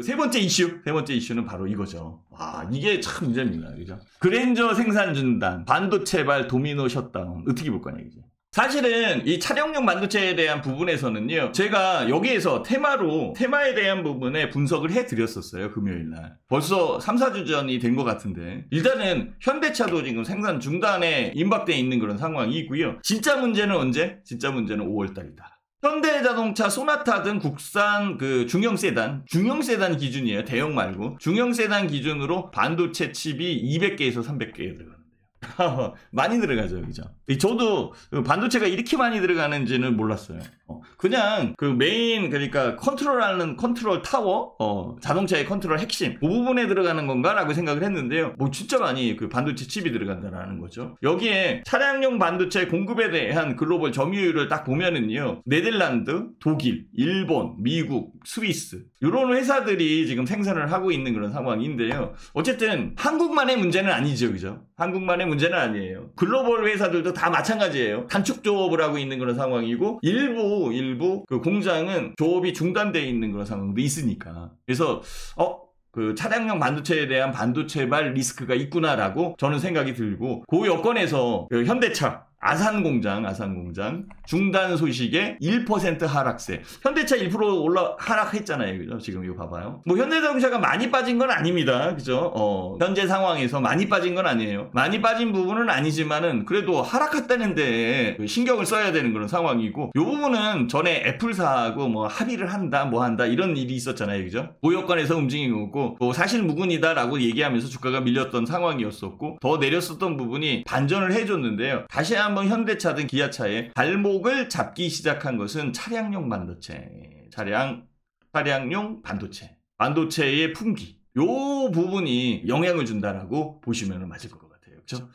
세 번째 이슈는 바로 이거죠. 이게 참 문제입니다. 그죠? 그랜저 생산 중단, 반도체발 도미노 셧다운. 어떻게 볼 거냐, 이제. 사실은 이 차량용 반도체에 대한 부분에서는요, 제가 여기에서 테마에 대한 부분에 분석을 해드렸었어요, 금요일날. 벌써 3, 4주 전이 된 것 같은데. 일단은 현대차도 지금 생산 중단에 임박돼 있는 그런 상황이고요. 진짜 문제는 언제? 진짜 문제는 5월달이다. 현대자동차, 소나타 등 국산 중형 세단 기준이에요. 대형 말고. 중형 세단 기준으로 반도체 칩이 200개에서 300개 들어가요. 많이 들어가죠, 그죠? 저도 반도체가 이렇게 많이 들어가는지는 몰랐어요. 그냥 메인, 그러니까 컨트롤하는 컨트롤 타워, 자동차의 컨트롤 핵심, 그 부분에 들어가는 건가라고 생각을 했는데요. 진짜 많이 반도체 칩이 들어간다라는 거죠. 여기에 차량용 반도체 공급에 대한 글로벌 점유율을 딱 보면은요, 네덜란드, 독일, 일본, 미국, 스위스, 이런 회사들이 지금 생산을 하고 있는 그런 상황인데요. 어쨌든 한국만의 문제는 아니죠, 그죠? 한국만의 문제는 아니에요. 글로벌 회사들도 다 마찬가지예요. 단축 조업을 하고 있는 그런 상황이고, 일부 공장은 조업이 중단되어 있는 그런 상황도 있으니까. 그래서 차량용 반도체에 대한 반도체발 리스크가 있구나라고 저는 생각이 들고, 그 여건에서 현대차 아산공장 중단 소식에 1% 하락세. 현대차 1% 하락했잖아요. 그죠? 지금 이거 봐봐요. 현대자동차가 많이 빠진 건 아닙니다. 그죠? 현재 상황에서 많이 빠진 건 아니에요. 많이 빠진 부분은 아니지만은 그래도 하락했다는데 신경을 써야 되는 그런 상황이고, 이 부분은 전에 애플사하고 합의를 한다 이런 일이 있었잖아요. 그죠? 그 여건에서 움직인 거고, 사실 무근이다라고 얘기하면서 주가가 밀렸던 상황이었었고, 더 내렸었던 부분이 반전을 해줬는데요. 다시 한번 현대차든 기아차의 발목을 잡기 시작한 것은 차량용 반도체, 차량용 반도체의 풍기, 요 부분이 영향을 준다라고 보시면 맞을 것 같아요. 그렇죠?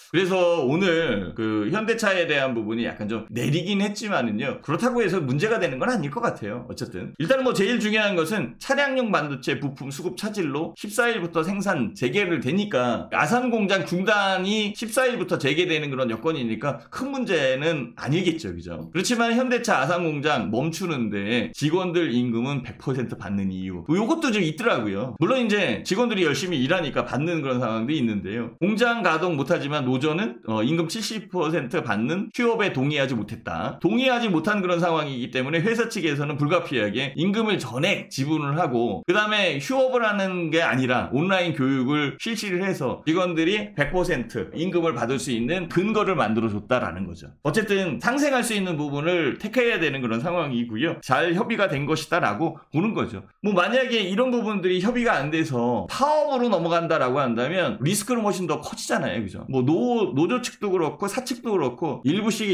그래서 오늘 현대차에 대한 부분이 약간 좀 내리긴 했지만은요, 그렇다고 해서 문제가 되는 건 아닐 것 같아요. 어쨌든 일단 제일 중요한 것은 차량용 반도체 부품 수급 차질로 14일부터 생산 재개를 되니까, 아산 공장 중단이 14일부터 재개되는 그런 여건이니까 큰 문제는 아니겠죠, 그죠? 그렇지만 현대차 아산 공장 멈추는데 직원들 임금은 100% 받는 이유, 요것도 좀 있더라고요. 물론 이제 직원들이 열심히 일하니까 받는 그런 상황도 있는데요. 공장 가동 못하지만 노조는 임금 70% 받는 휴업에 동의하지 못했다. 동의하지 못한 그런 상황이기 때문에 회사 측에서는 불가피하게 임금을 전액 지불을 하고, 그 다음에 휴업을 하는 게 아니라 온라인 교육을 실시를 해서 직원들이 100% 임금을 받을 수 있는 근거를 만들어줬다라는 거죠. 어쨌든 상생할 수 있는 부분을 택해야 되는 그런 상황이고요. 잘 협의가 된 것이다라고 보는 거죠. 만약에 이런 부분들이 협의가 안 돼서 파업으로 넘어간다라고 한다면 리스크는 훨씬 더 커지잖아요. 그죠? 노조 측도 그렇고 사측도 그렇고 일부씩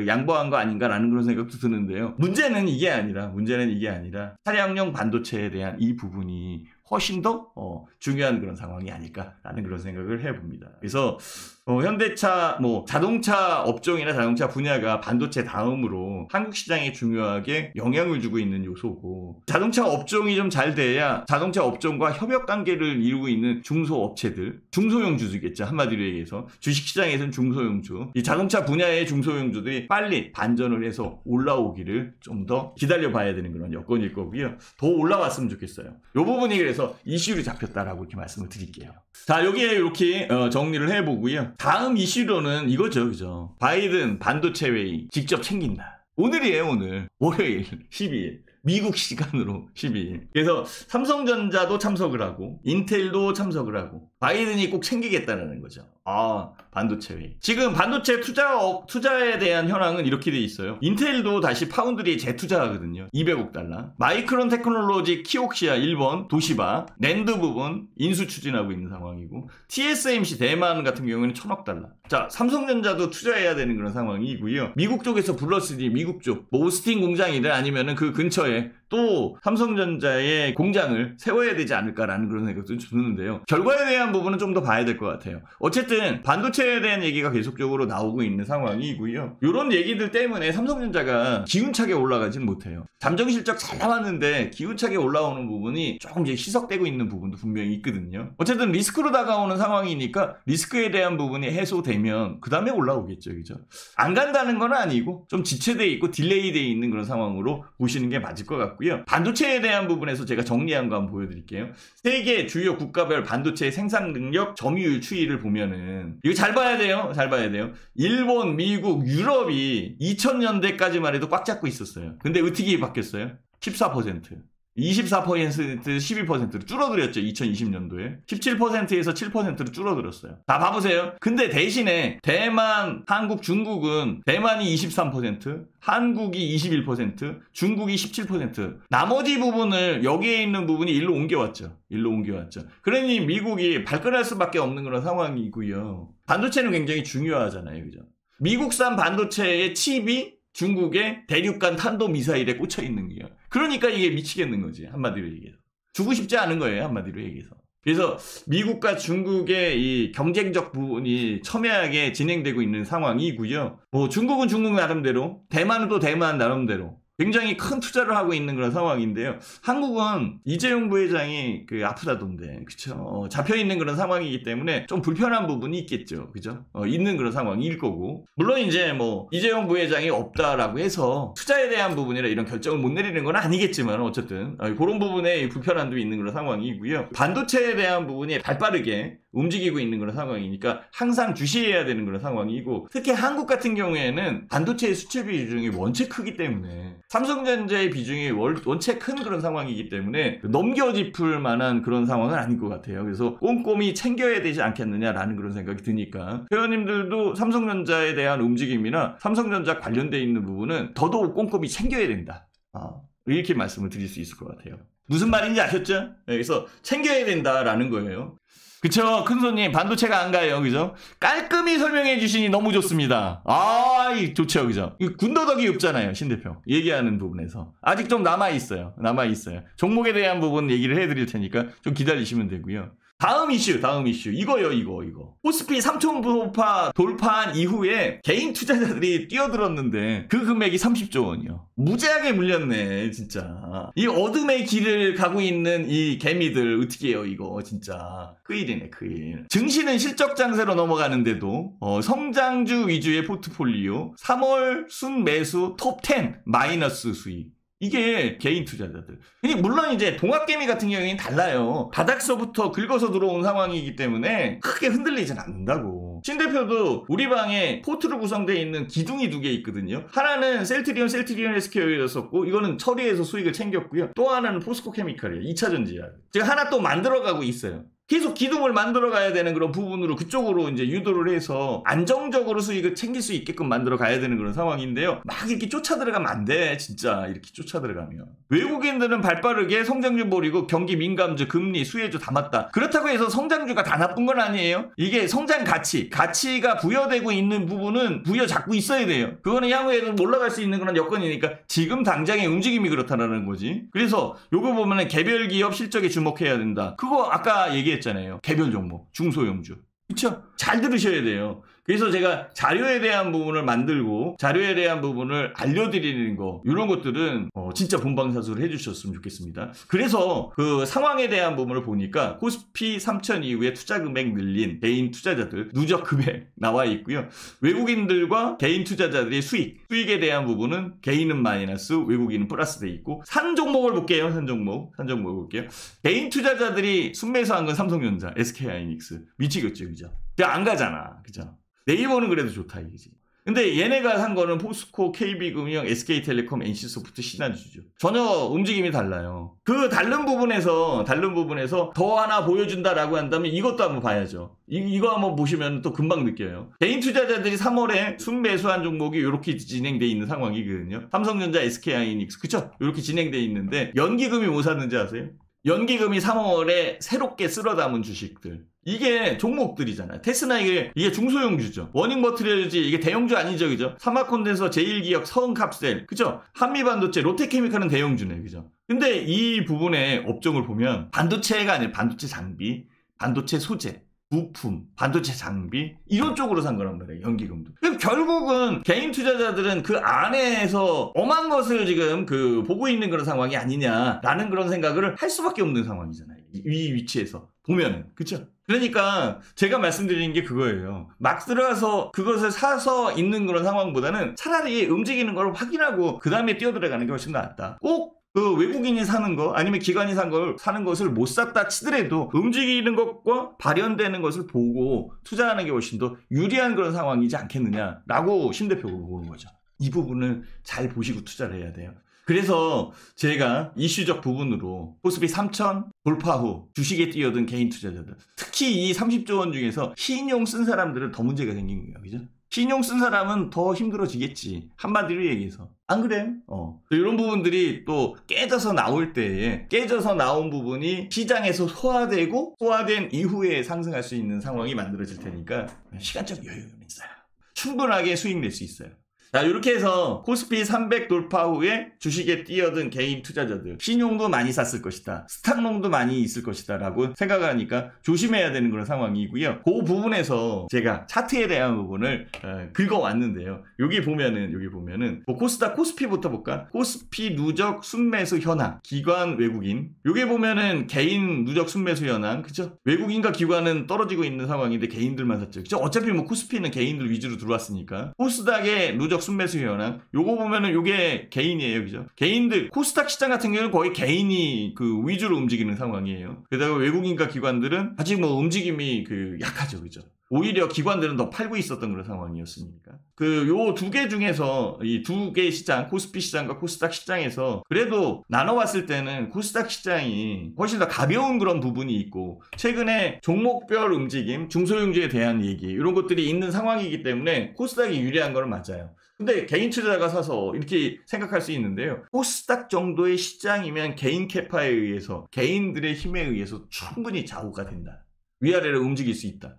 양보한 거 아닌가라는 그런 생각도 드는데요. 문제는 이게 아니라 차량용 반도체에 대한 이 부분이 훨씬 더 중요한 그런 상황이 아닐까라는 그런 생각을 해봅니다. 그래서 현대차 자동차 업종이나 자동차 분야가 반도체 다음으로 한국 시장에 중요하게 영향을 주고 있는 요소고, 자동차 업종이 좀 잘 돼야 자동차 업종과 협력 관계를 이루고 있는 중소업체들, 중소형주겠죠, 한마디로 얘기해서. 주식시장에서는 중소형주, 이 자동차 분야의 중소형주들이 빨리 반전을 해서 올라오기를 좀 더 기다려봐야 되는 그런 여건일 거고요. 더 올라왔으면 좋겠어요. 이 부분이 그래서 이슈로 잡혔다라고 이렇게 말씀을 드릴게요. 자, 여기에 이렇게 정리를 해보고요. 다음 이슈로는 이거죠, 그죠? 바이든 반도체 회의 직접 챙긴다. 오늘이에요, 오늘. 월요일 12일. 미국 시간으로 12일. 그래서 삼성전자도 참석을 하고, 인텔도 참석을 하고, 바이든이 꼭 챙기겠다는 거죠. 반도체 회의. 지금 반도체 투자에 대한 현황은 이렇게 돼 있어요. 인텔도 다시 파운드리에 재투자하거든요. 200억 달러. 마이크론 테크놀로지 키옥시아 일본, 도시바, 낸드 부분 인수 추진하고 있는 상황이고, TSMC 대만 같은 경우에는 1000억 달러. 자, 삼성전자도 투자해야 되는 그런 상황이고요. 미국 쪽에서 불렀으니 미국 쪽, 오스틴 공장이든 아니면은 그 근처에 또 삼성전자의 공장을 세워야 되지 않을까라는 그런 생각도 드는데요. 결과에 대한 부분은 좀 더 봐야 될 것 같아요. 어쨌든 반도체에 대한 얘기가 계속적으로 나오고 있는 상황이고요. 이런 얘기들 때문에 삼성전자가 기운차게 올라가진 못해요. 잠정 실적 잘 나왔는데 기운차게 올라오는 부분이 조금 이제 희석되고 있는 부분도 분명히 있거든요. 어쨌든 리스크로 다가오는 상황이니까 리스크에 대한 부분이 해소되면 그 다음에 올라오겠죠, 그죠? 안 간다는 건 아니고 좀 지체돼 있고 딜레이돼 있는 그런 상황으로 보시는 게 맞을 것 같고요. 같고요. 반도체에 대한 부분에서 제가 정리한 거 한번 보여드릴게요. 세계 주요 국가별 반도체 생산 능력 점유율 추이를 보면은 이거 잘 봐야 돼요. 잘 봐야 돼요. 일본, 미국, 유럽이 2000년대까지만 해도 꽉 잡고 있었어요. 근데 어떻게 바뀌었어요? 14%. 24%, 12%로 줄어들었죠. 2020년도에. 17%에서 7%로 줄어들었어요. 다 봐보세요. 근데 대신에 대만, 한국, 중국은 대만이 23%, 한국이 21%, 중국이 17%. 나머지 부분을 여기에 있는 부분이 일로 옮겨왔죠. 일로 옮겨왔죠. 그러니 미국이 발끈할 수밖에 없는 그런 상황이고요. 반도체는 굉장히 중요하잖아요. 그죠? 미국산 반도체의 칩이 중국의 대륙간 탄도미사일에 꽂혀 있는 거예요. 그러니까 이게 미치겠는 거지. 한마디로 얘기해서. 주고 싶지 않은 거예요. 한마디로 얘기해서. 그래서 미국과 중국의 이 경쟁적 부분이 첨예하게 진행되고 있는 상황이고요. 뭐 중국은 중국 나름대로, 대만은 또 대만 나름대로 굉장히 큰 투자를 하고 있는 그런 상황인데요. 한국은 이재용 부회장이 아프다던데, 그쵸? 잡혀 있는 그런 상황이기 때문에 좀 불편한 부분이 있겠죠, 그죠? 있는 그런 상황일 거고. 물론 이제 뭐 이재용 부회장이 없다라고 해서 투자에 대한 부분이라 이런 결정을 못 내리는 건 아니겠지만 어쨌든 그런 부분에 불편함도 있는 그런 상황이고요. 반도체에 대한 부분이 발빠르게 움직이고 있는 그런 상황이니까 항상 주시해야 되는 그런 상황이고, 특히 한국 같은 경우에는 반도체의 수출 비중이 원체 크기 때문에 삼성전자의 비중이 원체 큰 그런 상황이기 때문에 넘겨짚을 만한 그런 상황은 아닐 것 같아요. 그래서 꼼꼼히 챙겨야 되지 않겠느냐라는 그런 생각이 드니까 회원님들도 삼성전자에 대한 움직임이나 삼성전자 관련돼 있는 부분은 더더욱 꼼꼼히 챙겨야 된다. 이렇게 말씀을 드릴 수 있을 것 같아요. 무슨 말인지 아셨죠? 그래서 챙겨야 된다라는 거예요. 그쵸? 큰손님, 반도체가 안 가요. 그죠? 깔끔히 설명해 주시니 너무 좋습니다. 좋죠. 그죠? 군더더기 없잖아요. 신대표. 얘기하는 부분에서. 아직 좀 남아있어요. 종목에 대한 부분 얘기를 해드릴 테니까 좀 기다리시면 되고요. 다음 이슈. 이거. 코스피 3천 돌파한 이후에 개인 투자자들이 뛰어들었는데 그 금액이 30조 원이요. 무지하게 물렸네, 진짜. 이 어둠의 길을 가고 있는 이 개미들 어떻게 해요, 이거, 진짜. 큰일이네, 큰일. 증시는 실적 장세로 넘어가는데도 성장주 위주의 포트폴리오, 3월 순매수 톱10 마이너스 수익. 이게 개인 투자자들. 물론 이제 동학개미 같은 경우에는 달라요. 바닥서부터 긁어서 들어온 상황이기 때문에 크게 흔들리진 않는다고. 신 대표도 우리 방에 포트로 구성되어 있는 기둥이 2개 있거든요. 하나는 셀트리온 SK였었고, 이거는 처리해서 수익을 챙겼고요. 또 하나는 포스코 케미칼이에요. 2차 전지약. 지금 하나 또 만들어가고 있어요. 계속 기둥을 만들어 가야 되는 그런 부분으로 그쪽으로 이제 유도를 해서 안정적으로 수익을 챙길 수 있게끔 만들어 가야 되는 그런 상황인데요. 막 이렇게 쫓아 들어가면 안 돼. 진짜 이렇게 쫓아 들어가면. 외국인들은 발빠르게 성장주 버리고 경기 민감주, 금리, 수혜주 다 맞다. 그렇다고 해서 성장주가 다 나쁜 건 아니에요. 이게 성장 가치가 부여되고 있는 부분은 부여 잡고 있어야 돼요. 그거는 향후에도 올라갈 수 있는 그런 여건이니까 지금 당장의 움직임이 그렇다라는 거지. 그래서 요거 보면은 개별 기업 실적에 주목해야 된다. 그거 아까 얘기했잖아요. 개별 종목, 중소형주. 그쵸? 잘 들으셔야 돼요. 그래서 제가 자료에 대한 부분을 만들고 자료에 대한 부분을 알려드리는 거, 이런 것들은 진짜 본방사수를 해주셨으면 좋겠습니다. 그래서 그 상황에 대한 부분을 보니까 코스피 3000 이후에 투자 금액 늘린 개인 투자자들 누적 금액 나와 있고요. 외국인들과 개인 투자자들의 수익에 대한 부분은 개인은 마이너스, 외국인은 플러스 돼 있고, 산 종목을 볼게요. 산 종목 볼게요. 개인 투자자들이 순매수한 건 삼성전자, SK하이닉스. 미치겠죠, 그죠? 안 가잖아, 그죠? 네이버는 그래도 좋다 이거지. 근데 얘네가 산 거는 포스코, KB금융, SK텔레콤, NC소프트, 신한주죠. 전혀 움직임이 달라요. 그 다른 부분에서 더 하나 보여준다라고 한다면 이것도 한번 봐야죠. 이거 한번 보시면 또 금방 느껴요. 개인 투자자들이 3월에 순매수한 종목이 이렇게 진행돼 있는 상황이거든요. 삼성전자, SK하이닉스, 그쵸? 이렇게 진행돼 있는데 연기금이 뭐 샀는지 아세요? 연기금이 3월에 새롭게 쓸어 담은 주식들. 이게 종목들이잖아요. 테스나 이게 중소형주죠. 워닝머티리얼즈 이게 대형주 아니죠, 그죠? 삼화콘덴서, 제일기업, 서은캅셀, 그죠? 한미반도체, 롯데케미칼은 대형주네, 그죠? 근데 이 부분의 업종을 보면 반도체가 아니라 반도체 장비, 반도체 소재, 부품, 반도체 장비 이런 쪽으로 산 거란 말이에요. 연기금도. 그럼 결국은 개인 투자자들은 그 안에서 엄한 것을 지금 보고 있는 그런 상황이 아니냐라는 그런 생각을 할 수밖에 없는 상황이잖아요. 이 위치에서 보면은. 그쵸? 그러니까 제가 말씀드리는 게 그거예요. 막 들어가서 그것을 사서 있는 그런 상황보다는 차라리 움직이는 걸 확인하고 그 다음에 뛰어들어가는 게 훨씬 낫다. 꼭 그 외국인이 사는 거 아니면 기관이 사는 것을 못 샀다 치더라도 움직이는 것과 발현되는 것을 보고 투자하는 게 훨씬 더 유리한 그런 상황이지 않겠느냐라고 심 대표가 보는 거죠. 이 부분을 잘 보시고 투자를 해야 돼요. 그래서 제가 이슈적 부분으로 코스피 3,000 돌파 후 주식에 뛰어든 개인 투자자들, 특히 이 30조 원 중에서 신용 쓴 사람들은 더 문제가 생긴 거예요. 그죠? 신용 쓴 사람은 더 힘들어지겠지. 한마디로 얘기해서. 안 그래요? 이런 부분들이 또 깨져서 나올 때에 깨져서 나온 부분이 시장에서 소화된 이후에 상승할 수 있는 상황이 만들어질 테니까 시간적 여유는 있어요. 충분하게 수익 낼 수 있어요. 자, 이렇게 해서 코스피 300 돌파 후에 주식에 뛰어든 개인 투자자들, 신용도 많이 샀을 것이다, 스탁롱도 많이 있을 것이다 라고 생각을 하니까 조심해야 되는 그런 상황이고요. 그 부분에서 제가 차트에 대한 부분을 긁어왔는데요. 여기 보면은 뭐 코스닥 코스피부터 볼까? 코스피 누적 순매수 현황, 기관 외국인. 여기 보면은 개인 누적 순매수 현황, 그죠? 외국인과 기관은 떨어지고 있는 상황인데 개인들만 샀죠. 그죠? 어차피 뭐 코스피는 개인들 위주로 들어왔으니까. 코스닥의 누적 순매수 현황, 요거 보면은 요게 개인이에요. 그죠? 개인들, 코스닥 시장 같은 경우는 거의 개인이 그 위주로 움직이는 상황이에요. 게다가 외국인과 기관들은 아직 뭐 움직임이 약하죠. 그죠? 오히려 기관들은 더 팔고 있었던 그런 상황이었으니까. 요 두 개 중에서 이 두 개 시장, 코스피 시장과 코스닥 시장에서 그래도 나눠봤을 때는 코스닥 시장이 훨씬 더 가벼운 그런 부분이 있고, 최근에 종목별 움직임, 중소형주에 대한 얘기, 이런 것들이 있는 상황이기 때문에 코스닥이 유리한 건 맞아요. 근데 개인 투자자가 사서 이렇게 생각할 수 있는데요. 코스닥 정도의 시장이면 개인 캐파에 의해서, 개인들의 힘에 의해서 충분히 좌우가 된다. 위아래로 움직일 수 있다.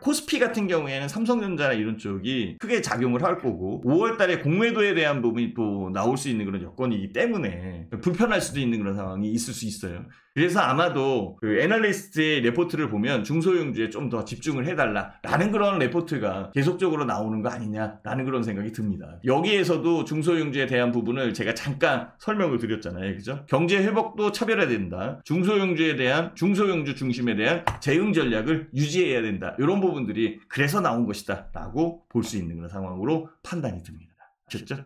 코스피 같은 경우에는 삼성전자나 이런 쪽이 크게 작용을 할 거고, 5월 달에 공매도에 대한 부분이 또 나올 수 있는 그런 여건이기 때문에 불편할 수도 있는 그런 상황이 있을 수 있어요. 그래서 아마도 애널리스트의 레포트를 보면 중소형주에 좀 더 집중을 해달라라는 그런 레포트가 계속적으로 나오는 거 아니냐라는 그런 생각이 듭니다. 여기에서도 중소형주에 대한 부분을 제가 잠깐 설명을 드렸잖아요. 그죠? 경제 회복도 차별화된다. 중소형주 중심에 대한 대응 전략을 유지해야 된다. 이런 부분들이 그래서 나온 것이다 라고 볼 수 있는 그런 상황으로 판단이 듭니다. 아셨죠?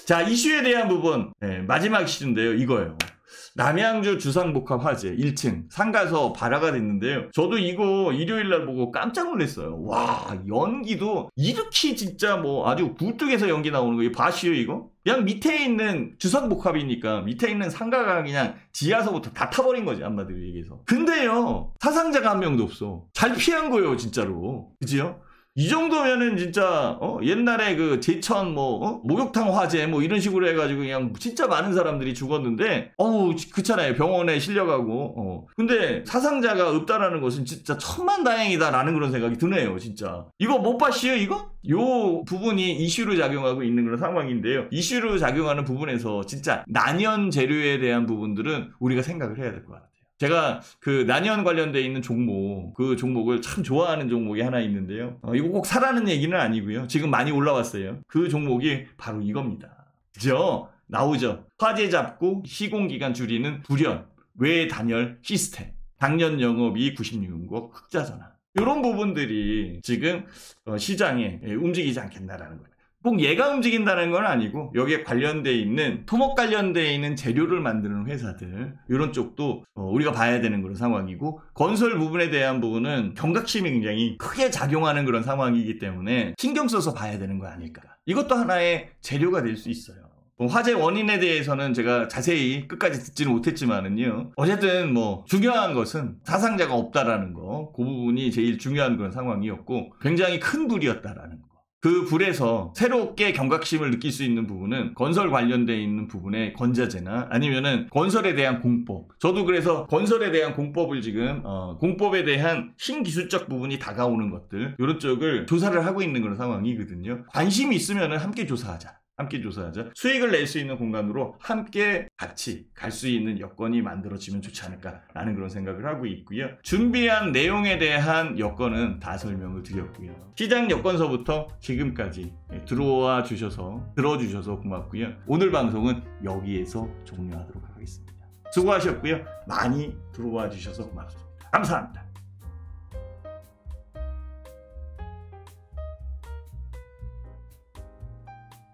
자, 이슈에 대한 부분, 마지막 이슈인데요. 이거예요. 남양주 주상복합 화재 1층 상가서 발화가 됐는데요. 저도 이거 일요일날 보고 깜짝 놀랐어요. 와, 연기도 이렇게 진짜 뭐 아주 굴뚝에서 연기 나오는 거, 이거 봐시요 이거? 그냥 밑에 있는 주상복합이니까 밑에 있는 상가가 그냥 지하서부터 다 타버린 거지, 한마디로 얘기해서. 근데요, 사상자가 한 명도 없어. 잘 피한 거예요, 진짜로. 그지요? 이 정도면은 진짜 옛날에 제천 목욕탕 화재 이런 식으로 해가지고 그냥 진짜 많은 사람들이 죽었는데 그렇잖아요. 병원에 실려가고 근데 사상자가 없다라는 것은 진짜 천만다행이다라는 그런 생각이 드네요. 진짜 이거 못 봤시요 이거? 요 부분이 이슈로 작용하고 있는 그런 상황인데요. 이슈로 작용하는 부분에서 진짜 난연 재료에 대한 부분들은 우리가 생각을 해야 될 것 같아요. 제가 난연 관련돼 있는 종목, 그 종목을 참 좋아하는 종목이 하나 있는데요. 이거 꼭 사라는 얘기는 아니고요. 지금 많이 올라왔어요. 그 종목이 바로 이겁니다. 그죠? 나오죠. 화재 잡고 시공기간 줄이는 불연, 외단열 시스템, 당년 영업이익 96억 흑자전환. 이런 부분들이 지금 시장에 움직이지 않겠나라는 거예요. 꼭 얘가 움직인다는 건 아니고 여기에 관련돼 있는 토목 관련돼 있는 재료를 만드는 회사들, 이런 쪽도 우리가 봐야 되는 그런 상황이고, 건설 부분에 대한 부분은 경각심이 굉장히 크게 작용하는 그런 상황이기 때문에 신경 써서 봐야 되는 거 아닐까. 이것도 하나의 재료가 될 수 있어요. 화재 원인에 대해서는 제가 자세히 끝까지 듣지는 못했지만은요, 어쨌든 중요한 것은 사상자가 없다라는 거, 그 부분이 제일 중요한 그런 상황이었고, 굉장히 큰 불이었다라는 거. 그 불에서 새롭게 경각심을 느낄 수 있는 부분은 건설 관련되어 있는 부분의 건자재나 아니면은 건설에 대한 공법. 저도 그래서 건설에 대한 공법을 지금 공법에 대한 신기술적 부분이 다가오는 것들, 이런 쪽을 조사를 하고 있는 그런 상황이거든요. 관심이 있으면은 함께 조사하자. 수익을 낼 수 있는 공간으로 함께 같이 갈 수 있는 여건이 만들어지면 좋지 않을까라는 그런 생각을 하고 있고요. 준비한 내용에 대한 여건은 다 설명을 드렸고요. 시장 여건서부터 지금까지 들어주셔서 고맙고요. 오늘 방송은 여기에서 종료하도록 하겠습니다. 수고하셨고요. 많이 들어와 주셔서 고맙습니다. 감사합니다.